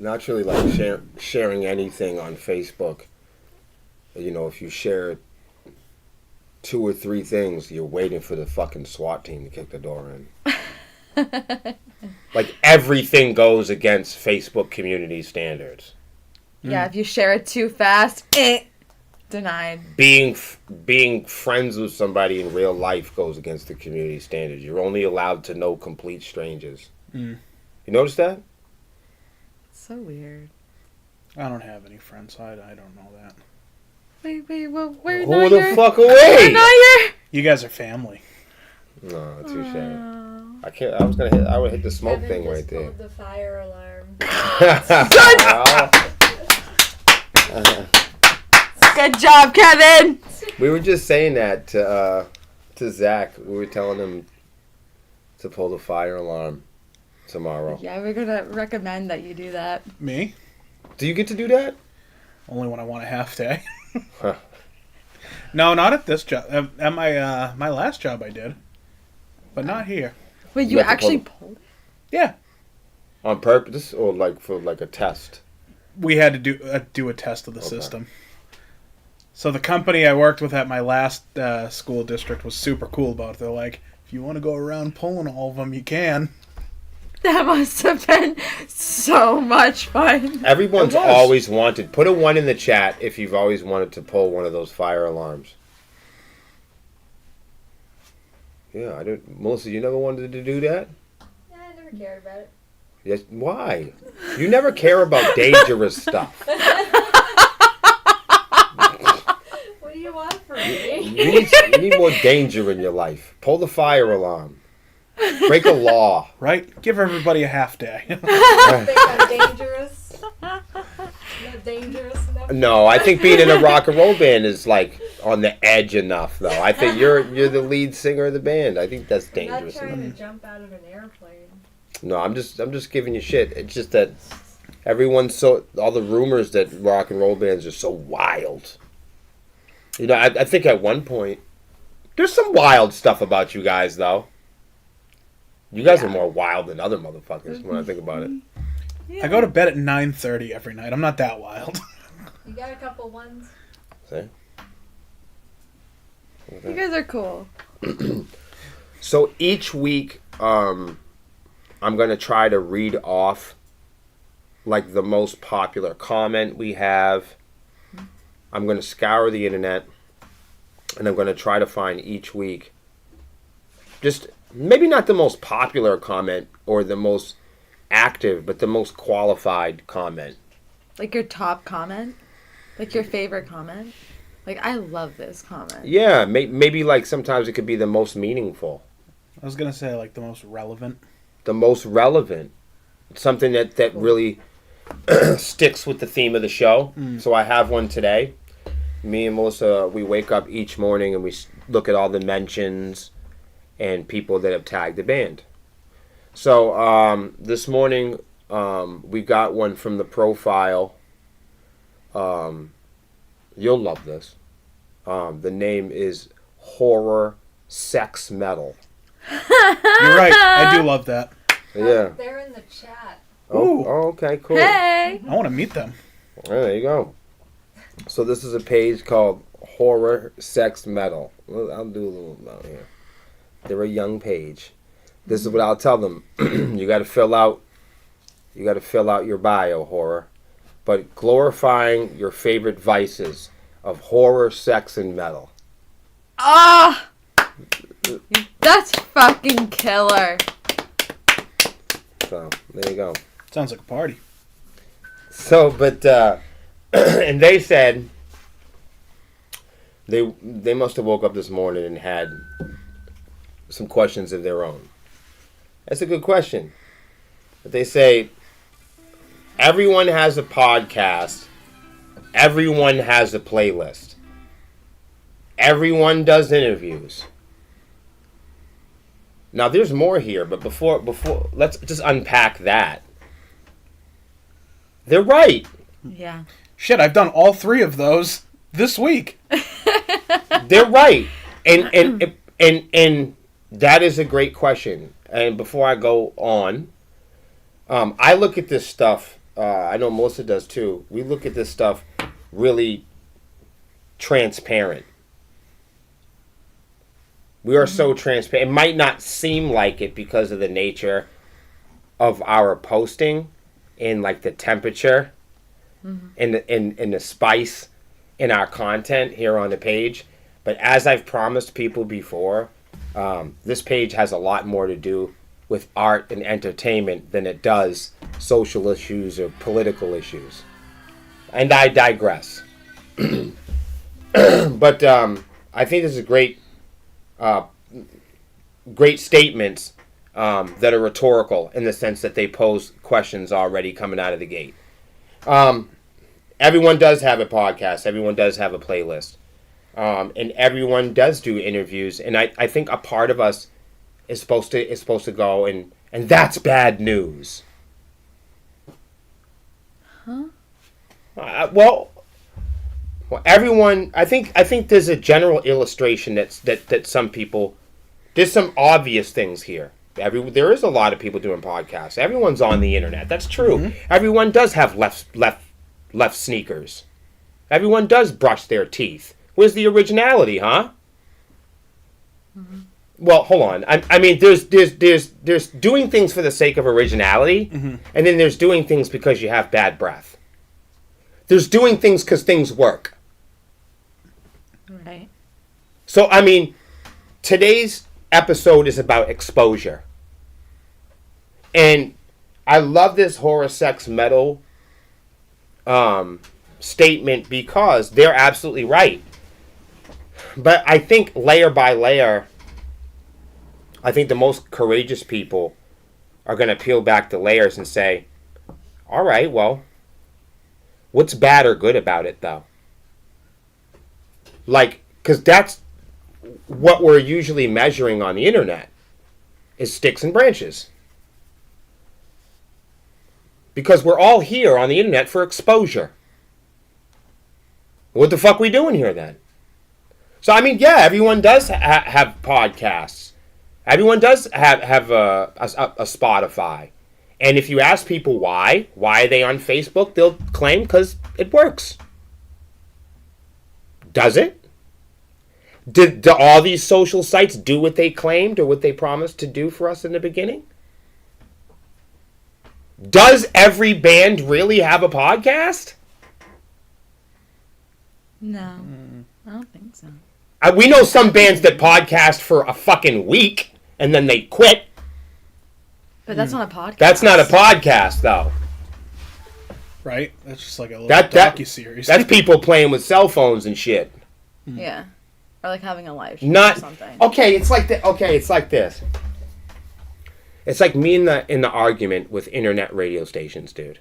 naturally, like sharing anything on Facebook, if you share 2 or 3 things, you're waiting for the fucking SWAT team to kick the door in. Like, everything goes against Facebook community standards. Yeah, if you share it too fast, denied. Being friends with somebody in real life goes against the community standards. You're only allowed to know complete strangers. You notice that? So weird. I don't have any friends, so I don't know that. Wait, well, we're Who the fuck away? You guys are family. No, touche. I can't. I would hit the smoke thing right there. Pulled the fire alarm. Good job, Kevin. We were just saying that to Zach. We were telling him to pull the fire alarm tomorrow. Yeah, we're gonna recommend that you do that. Me? Do you get to do that? Only when I want a half day. No, not at this job. At my last job, I did, but not here. Wait, you actually pulled it? Yeah. On purpose, or like for like a test? We had to do a test of the system. So the company I worked with at my last school district was super cool about it. They're like, if you want to go around pulling all of them, you can. That must have been so much fun. Everyone's always wanted. Put a 1 in the chat if you've always wanted to pull one of those fire alarms. Yeah, I didn't. Melissa, you never wanted to do that? Yeah, I never cared about it. Yes. Why? You never care about dangerous stuff. What do you want from me? You need more danger in your life. Pull the fire alarm. Break a law. Right? Give everybody a half day. Think I'm dangerous? Not dangerous enough? No, I think being in a rock and roll band is like on the edge enough, though. I think you're the lead singer of the band. I think that's dangerous. I'm not trying to jump out of an airplane. No, I'm just giving you shit. It's just that all the rumors that rock and roll bands are so wild. I think at one point there's some wild stuff about you guys, though. You guys are more wild than other motherfuckers when I think about it. Yeah. I go to bed at 9:30 every night. I'm not that wild. You got a couple ones? See? You guys are cool. So each week, I'm going to try to read off like the most popular comment we have. I'm going to scour the internet, and I'm going to try to find each week just maybe not the most popular comment or the most active, but the most qualified comment. Like your top comment? Like your favorite comment? Like, I love this comment. Yeah, maybe like sometimes it could be the most meaningful. I was going to say like the most relevant. The most relevant. Something that really sticks with the theme of the show. So I have one today. Me and Melissa, we wake up each morning and we look at all the mentions and people that have tagged the band. So this morning we got one from the profile. You'll love this. The name is Horror Sex Metal. You're right. I do love that. Yeah. They're in the chat. Oh, okay, cool. Hey! I want to meet them. There you go. So this is a page called Horror Sex Metal. Well, I'll do a little about here. They're a young page. This is what I'll tell them. You got to fill out your bio, horror, but glorifying your favorite vices of horror, sex, and metal. Ah! That's fucking killer. So there you go. Sounds like a party. So, but and they said they must have woke up this morning and had some questions of their own. That's a good question. But they say everyone has a podcast. Everyone has a playlist. Everyone does interviews. Now there's more here, but before let's just unpack that. They're right. Yeah. Shit, I've done all 3 of those this week. They're right. And that is a great question. And before I go on, I look at this stuff I know Melissa does too, we look at this stuff really transparent. We are so transparent. It might not seem like it because of the nature of our posting and like the temperature and the spice in our content here on the page. But as I've promised people before, this page has a lot more to do with art and entertainment than it does social issues or political issues. And I digress. But I think this is great statements that are rhetorical in the sense that they pose questions already coming out of the gate. Everyone does have a podcast. Everyone does have a playlist. And everyone does do interviews. And I think a part of us is supposed to go and that's bad news. Huh? Well, everyone. I think there's a general illustration that some people. There's some obvious things here. There is a lot of people doing podcasts. Everyone's on the internet. That's true. Mm-hmm. Everyone does have left sneakers. Everyone does brush their teeth. Where's the originality, huh? Mm-hmm. Well, hold on. I mean, there's doing things for the sake of originality, and then there's doing things because you have bad breath. There's doing things because things work. Right. So, I mean, today's episode is about exposure. And I love this horror, sex, metal statement because they're absolutely right. But I think layer by layer, I think the most courageous people are going to peel back the layers and say, all right, well, what's bad or good about it, though? Like, because that's what we're usually measuring on the internet is sticks and branches. Because we're all here on the internet for exposure. What the fuck we doing here then? So, I mean, yeah, everyone does have podcasts. Everyone does have a Spotify. And if you ask people why are they on Facebook, they'll claim because it works. Does it? Do all these social sites do what they claimed or what they promised to do for us in the beginning? Does every band really have a podcast? No, I don't think so. We know some bands that podcast for a fucking week and then they quit. But that's not a podcast. That's not a podcast, though. Right? That's just like a little docu-series. That's people playing with cell phones and shit. Yeah. Or like having a live show Not or something. Okay, it's like it's like this. It's like me in the argument with internet radio stations, dude.